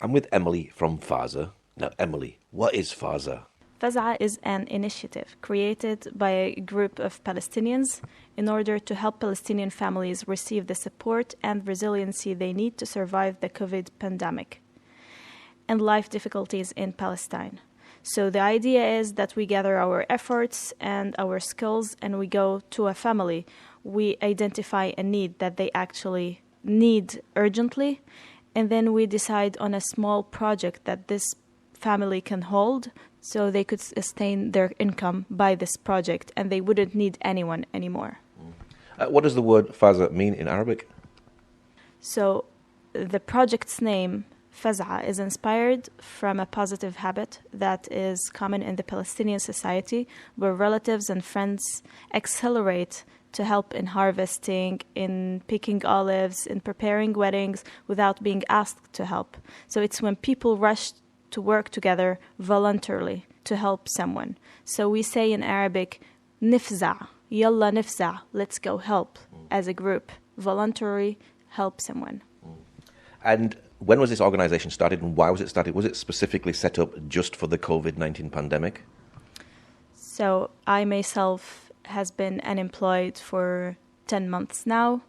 I'm with Emily from Faza. Now, Emily, what is Faza? Fezza is an initiative created by a group of Palestinians in order to help Palestinian families receive the support and resiliency they need to survive the COVID pandemic and life difficulties in Palestine. So the idea is that we gather our efforts and our skills and we go to a family. We identify a need that they actually need urgently, and then we decide on a small project that this family can hold so they could sustain their income by this project and they wouldn't need anyone anymore. What does the word Faza mean in Arabic? So the project's name, Fazaa, is inspired from a positive habit that is common in the Palestinian society where relatives and friends accelerate to help in harvesting, in picking olives, in preparing weddings without being asked to help. So it's when people rush to work together voluntarily to help someone. So we say in Arabic, nifza, yalla nifza, let's go help as a group, voluntarily help someone. And when was this organization started and why was it started? Was it specifically set up just for the COVID-19 pandemic? So I myself has been unemployed for 10 months now.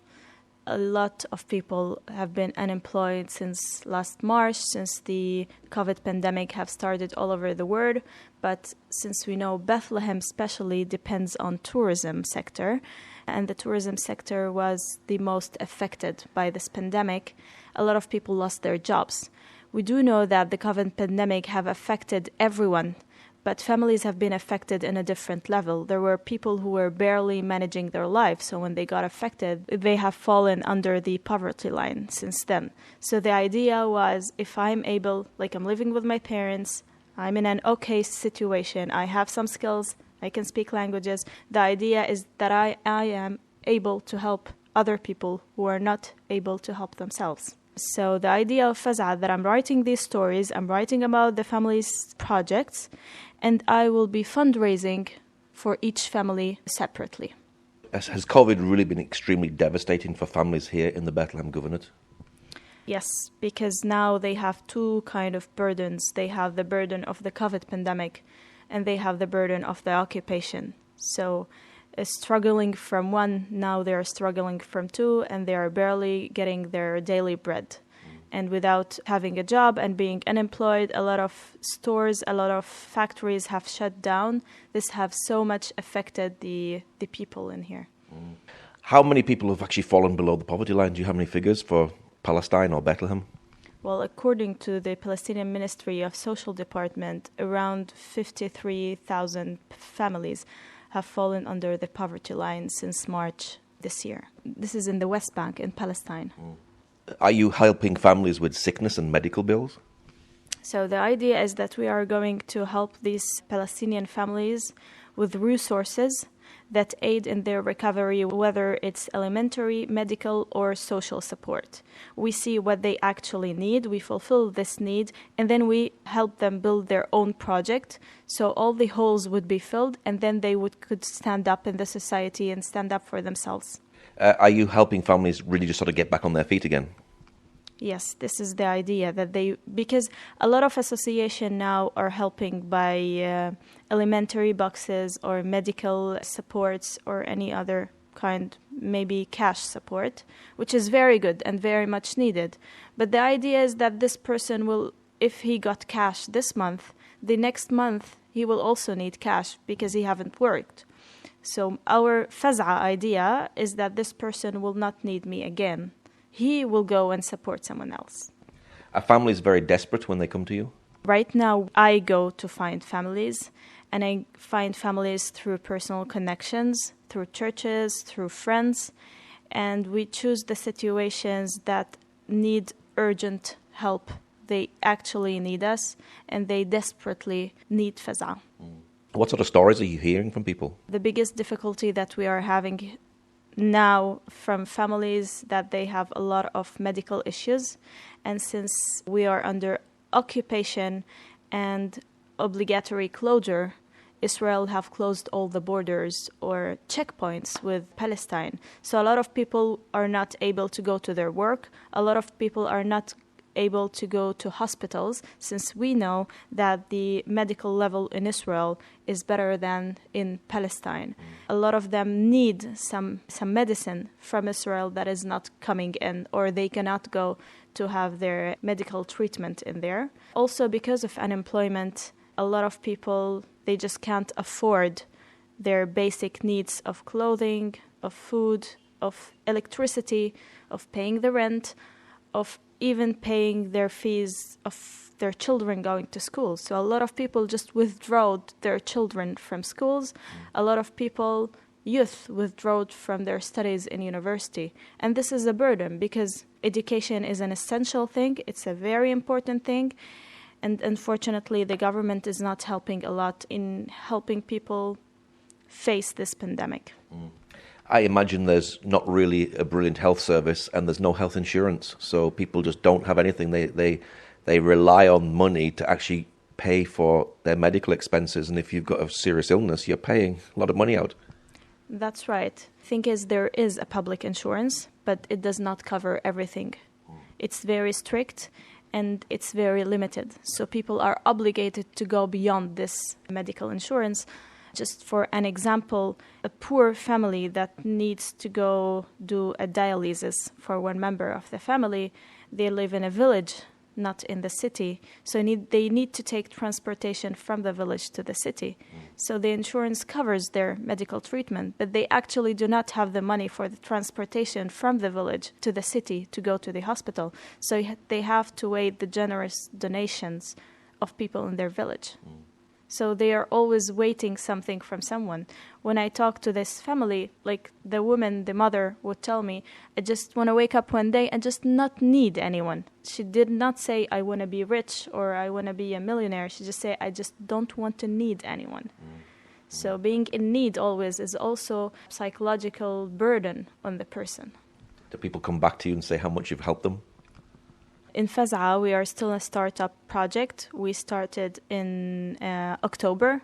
A lot of people have been unemployed since last March, since the COVID pandemic have started all over the world. But since we know Bethlehem especially depends on tourism sector, and the tourism sector was the most affected by this pandemic, a lot of people lost their jobs. We do know that the COVID pandemic have affected everyone, but families have been affected in a different level. There were people who were barely managing their lives, so when they got affected, they have fallen under the poverty line since then. So the idea was, if I'm able, like I'm living with my parents, I'm in an okay situation, I have some skills, I can speak languages, the idea is that I am able to help other people who are not able to help themselves. So the idea of Fazaa, that I'm writing these stories, I'm writing about the family's projects, and I will be fundraising for each family separately. Has COVID really been extremely devastating for families here in the Bethlehem Governorate? Yes, because now they have two kind of burdens. They have the burden of the COVID pandemic, and they have the burden of the occupation. So struggling from one, now they're struggling from two, and they are barely getting their daily bread. And without having a job and being unemployed, a lot of stores, a lot of factories have shut down. This have so much affected the people in here. How many people have actually fallen below the poverty line? Do you have any figures for Palestine or Bethlehem? Well, according to the Palestinian Ministry of Social Department, around 53,000 families have fallen under the poverty line since March this year. This is in the West Bank in Palestine. Are you helping families with sickness and medical bills? So the idea is that we are going to help these Palestinian families with resources that aid in their recovery, whether it's elementary, medical, or social support. We see what they actually need, we fulfill this need, and then we help them build their own project, so all the holes would be filled, and then they could stand up in the society and stand up for themselves. Are you helping families really just sort of get back on their feet again? Yes, this is the idea, that because a lot of associations now are helping by elementary boxes or medical supports or any other kind, maybe cash support, which is very good and very much needed. But the idea is that this person will, if he got cash this month, the next month he will also need cash because he haven't worked. So our Fazaa idea is that this person will not need me again. He will go and support someone else. Are families very desperate when they come to you? Right now, I go to find families, and I find families through personal connections, through churches, through friends, and we choose the situations that need urgent help. They actually need us, and they desperately need Fazaa. What sort of stories are you hearing from people? The biggest difficulty that we are having now from families that they have a lot of medical issues, and since we are under occupation and obligatory closure, Israel have closed all the borders or checkpoints with Palestine. So a lot of people are not able to go to their work. A lot of people are not able to go to hospitals, since we know that the medical level in Israel is better than in Palestine. A lot of them need some medicine from Israel that is not coming in, or they cannot go to have their medical treatment in there. Also, because of unemployment, a lot of people, they just can't afford their basic needs of clothing, of food, of electricity, of paying the rent, of even paying their fees of their children going to school. So a lot of people just withdrew their children from schools. A lot of people, youth, withdrew from their studies in university. And this is a burden because education is an essential thing. It's a very important thing. And unfortunately, the government is not helping a lot in helping people face this pandemic. I imagine there's not really a brilliant health service and there's no health insurance. So people just don't have anything. They rely on money to actually pay for their medical expenses. And if you've got a serious illness, you're paying a lot of money out. That's right. Thing is, there is a public insurance, but it does not cover everything. It's very strict and it's very limited. So people are obligated to go beyond this medical insurance. Just for an example, a poor family that needs to go do a dialysis for one member of the family, they live in a village, not in the city. So they need to take transportation from the village to the city. So the insurance covers their medical treatment, but they actually do not have the money for the transportation from the village to the city to go to the hospital. So they have to wait the generous donations of people in their village. So they are always waiting something from someone. When I talk to this family, like the woman, the mother would tell me, I just want to wake up one day and just not need anyone. She did not say, I want to be rich or I want to be a millionaire. She just said, I just don't want to need anyone. So being in need always is also a psychological burden on the person. Do people come back to you and say how much you've helped them? In Fezza, we are still a startup project. We started in October,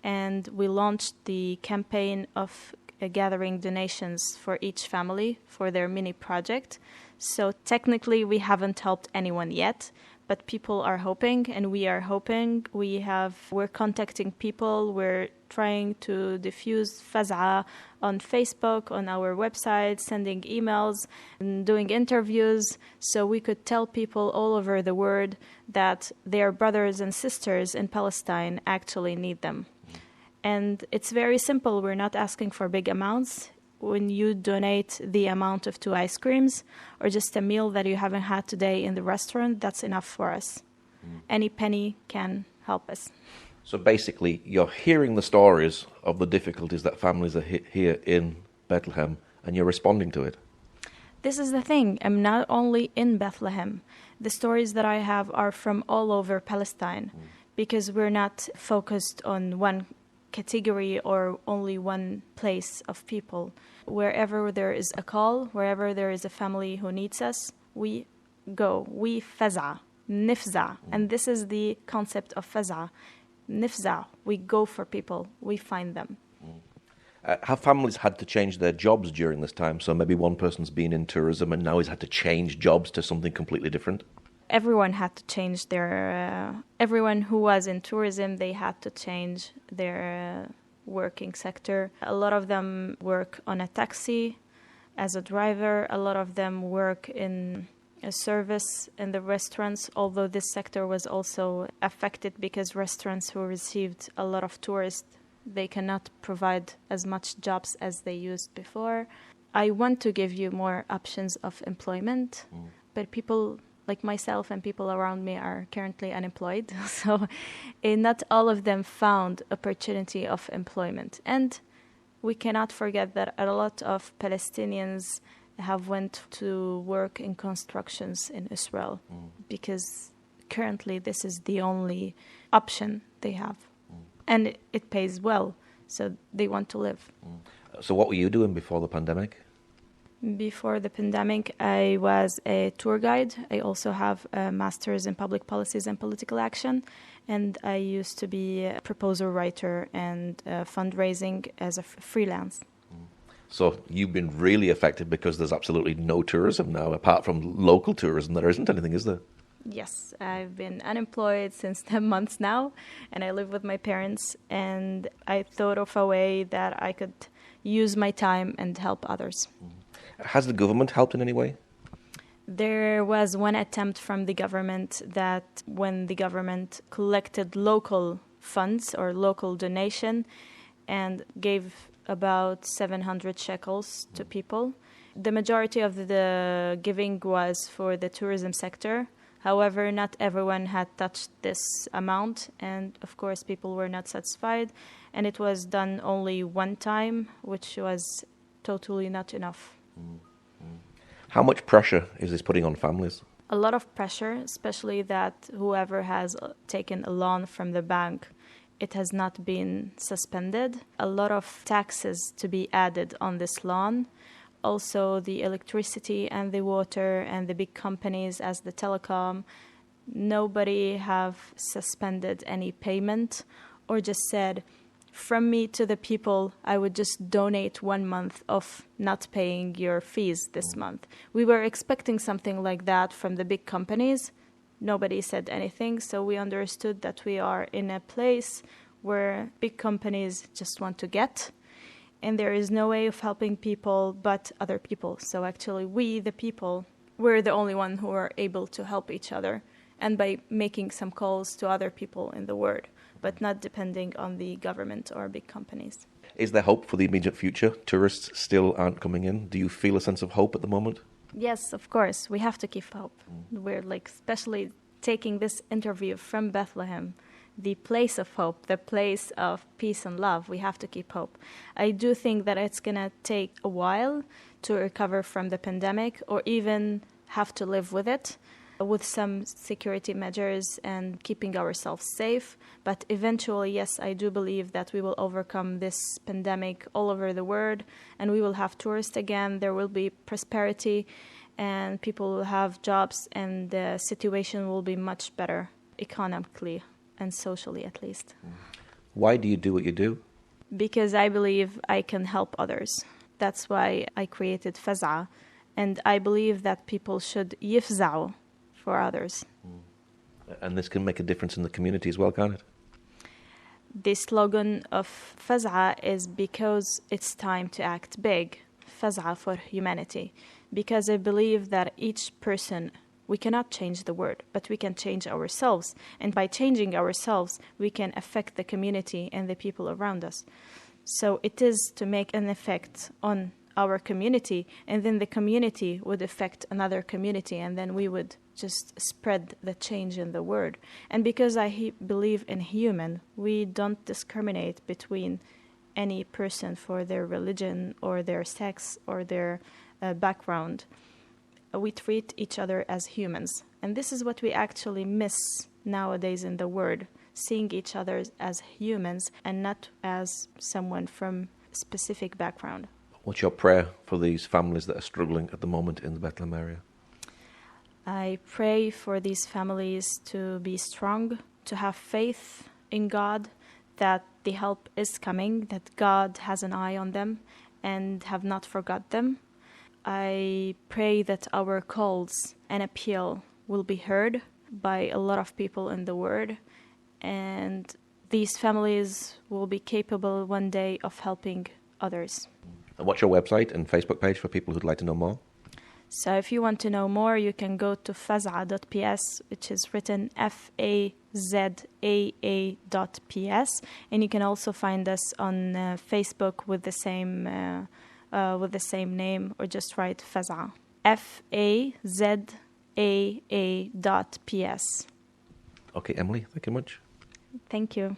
and we launched the campaign of gathering donations for each family for their mini project. So technically, we haven't helped anyone yet, but people are hoping, and we are hoping. We're contacting people. We're trying to diffuse Fazaa on Facebook, on our website, sending emails, and doing interviews, so we could tell people all over the world that their brothers and sisters in Palestine actually need them. And it's very simple. We're not asking for big amounts. When you donate the amount of 2 ice creams or just a meal that you haven't had today in the restaurant, that's enough for us. Any penny can help us. So basically, you're hearing the stories of the difficulties that families are here in Bethlehem, and you're responding to it. This is the thing. I'm not only in Bethlehem. The stories that I have are from all over Palestine, because we're not focused on one category or only one place of people. Wherever there is a call, wherever there is a family who needs us, we go. We Fezza Nifsa. And this is the concept of Fezza Nifsa. We go for people. We find them. Have families had to change their jobs during this time? So maybe one person's been in tourism and now has had to change jobs to something completely different? Everyone had to change everyone who was in tourism, they had to change their working sector. A lot of them work on a taxi as a driver. A lot of them work in a service in the restaurants, although this sector was also affected because restaurants who received a lot of tourists, they cannot provide as much jobs as they used before. I want to give you more options of employment, but people like myself and people around me are currently unemployed. So not all of them found opportunity of employment. And we cannot forget that a lot of Palestinians have went to work in constructions in Israel because currently this is the only option they have. And it pays well, so they want to live. So what were you doing before the pandemic? Before the pandemic, I was a tour guide. I also have a master's in public policies and political action. And I used to be a proposal writer and fundraising as a freelance. So you've been really affected because there's absolutely no tourism now, apart from local tourism. There isn't anything, is there? Yes, I've been unemployed since 10 months now, and I live with my parents, and I thought of a way that I could use my time and help others. Has the government helped in any way? There was one attempt from the government that when the government collected local funds or local donation and gave about 700 shekels to people. The majority of the giving was for the tourism sector. However, not everyone had touched this amount, and of course people were not satisfied, and it was done only one time, which was totally not enough. How much pressure is this putting on families? A lot of pressure, especially that whoever has taken a loan from the bank, it has not been suspended. A lot of taxes to be added on this loan. Also the electricity and the water and the big companies as the telecom, nobody have suspended any payment or just said, from me to the people, I would just donate 1 month of not paying your fees this month. We were expecting something like that from the big companies. Nobody said anything, so we understood that we are in a place where big companies just want to get, and there is no way of helping people but other people. So actually we, the people, we're the only one who are able to help each other, and by making some calls to other people in the world, but not depending on the government or big companies. Is there hope for the immediate future? Tourists still aren't coming in. Do you feel a sense of hope at the moment? Yes, of course. We have to keep hope. We're especially taking this interview from Bethlehem, the place of hope, the place of peace and love. We have to keep hope. I do think that it's going to take a while to recover from the pandemic, or even have to live with it, with some security measures and keeping ourselves safe. But eventually, yes, I do believe that we will overcome this pandemic all over the world, and we will have tourists again. There will be prosperity, and people will have jobs, and the situation will be much better economically and socially, at least. Why do you do what you do? Because I believe I can help others. That's why I created Fezza, and I believe that people should yifza'u for others. And this can make a difference in the community as well, can't it? The slogan of Fazaa is because it's time to act big, Fazaa for humanity. Because I believe that each person, we cannot change the world, but we can change ourselves. And by changing ourselves, we can affect the community and the people around us. So it is to make an effect on our community, and then the community would affect another community, and then we would just spread the change in the world. And because I believe in human, we don't discriminate between any person for their religion or their sex or their background. We treat each other as humans. And this is what we actually miss nowadays in the world, seeing each other as humans and not as someone from a specific background. What's your prayer for these families that are struggling at the moment in the Bethlehem area? I pray for these families to be strong, to have faith in God, that the help is coming, that God has an eye on them and have not forgot them. I pray that our calls and appeal will be heard by a lot of people in the world, and these families will be capable one day of helping others. And what's your website and Facebook page for people who'd like to know more? So if you want to know more, you can go to fazaa.ps, which is written Fazaa.ps, and you can also find us on Facebook with the same name, or just write Fazaa. Fazaa.ps. Okay, Emily, thank you much. Thank you.